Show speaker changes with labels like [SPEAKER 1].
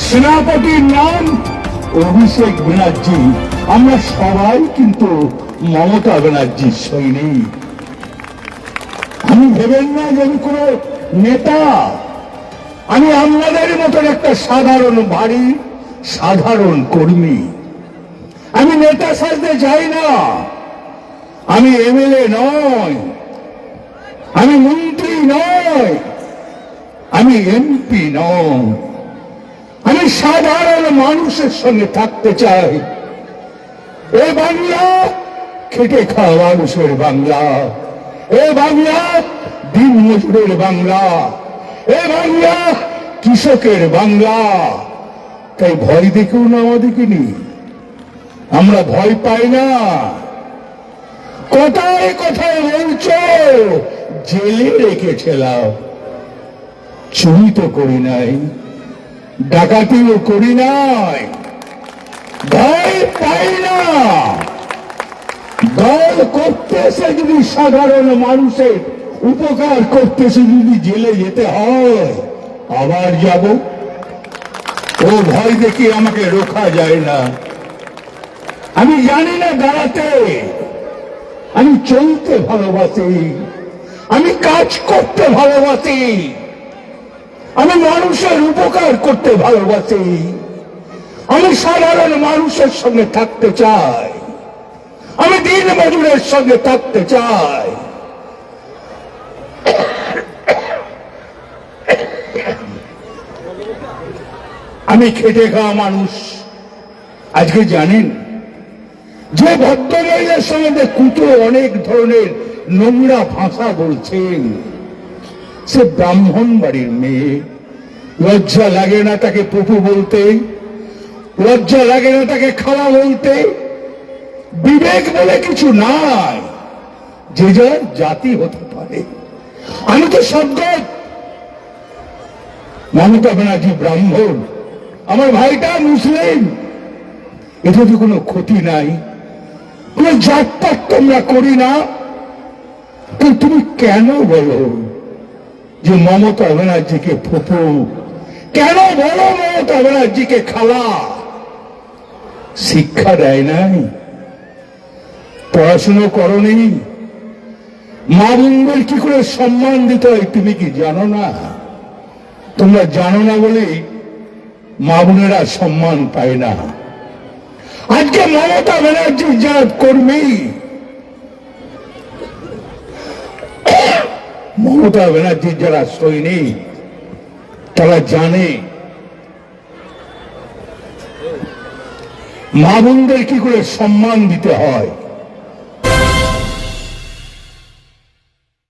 [SPEAKER 1] সেনাপতির নাম অভিষেক ব্যানার্জি। আমরা সবাই কিন্তু মমতা ব্যানার্জির সৈনিক। আমি ভেবেন না যে আমি কোন নেতা, আমি আপনাদের মতন একটা সাধারণ বাড়ি সাধারণ কর্মী। আমি নেতা সাজতে চাই না। আমি এমএলএ নয়, আমি মন্ত্রী নয়, আমি এমপি নয়। আমি সাধারণ মানুষের সঙ্গে থাকতে চাই। এ বাংলা খেটে খাওয়া মানুষের বাংলা, এ বাংলা দিন মজুরের বাংলা, এ বাংলা কৃষকের বাংলা। তাই ভয় দেখেও না আমাদেরকে নি, আমরা ভয় পাই না। কথায় কথায় বলছো জেলে রেখেছিলাম, চুরি তো করি নাই, ডাকাতিও করি নাই, ভয় পাই না। দল করতেছে যদি সাধারণ মানুষের উপকার করতেছে, যদি জেলে যেতে হয় আবার যাব। ও ভয় দেখে আমাকে রোখা যায় না। আমি জানি না দাঁড়াতে, আমি চলতে ভালোবাসি, আমি কাজ করতে ভালোবাসি, আমি মানুষের উপকার করতে ভালোবাসি, আমি সাধারণ মানুষের সঙ্গে থাকতে চাই, আমি দিন মজুরের সঙ্গে থাকতে চাই। আমি খেটে খাওয়া মানুষ। আজকে জানেন যে ভদ্রমহিলার সঙ্গে কুটো অনেক ধরনের নোংরা ভাষা বলছেন, সে ব্রাহ্মণ বাড়ির মেয়ে। লজ্জা লাগে না তাকে পপু বলতে? লজ্জা লাগে না তাকে খাওয়া বলতে? বিবেক বলে কিছু নাই, যে যার জাতি হতে পারে। আমি তো সদ্গত। মমতা ব্যানার্জি ব্রাহ্মণ, আমার ভাইটা মুসলিম, এটা তো কোনো ক্ষতি নাই, কোনো জাতপাত তোমরা করি না। তো তুমি কেন বলো যে মমতা ব্যানার্জিকে ফুফু? কেন বলো মমতা ব্যানার্জিকে খালা? শিক্ষা দেয় নাই, পড়াশুনো করনি, মা বোনদের কি করে সম্মান দিতে হয় তুমি কি জানো না? তোমরা জানো না বলে মা বোনেরা সম্মান পায় না। আজকে মমতা ব্যানার্জির যারা কর্মী, মমতা ব্যানার্জির যারা সৈনিক, তারা জানে মা বোনদের কি করে সম্মান দিতে হয়।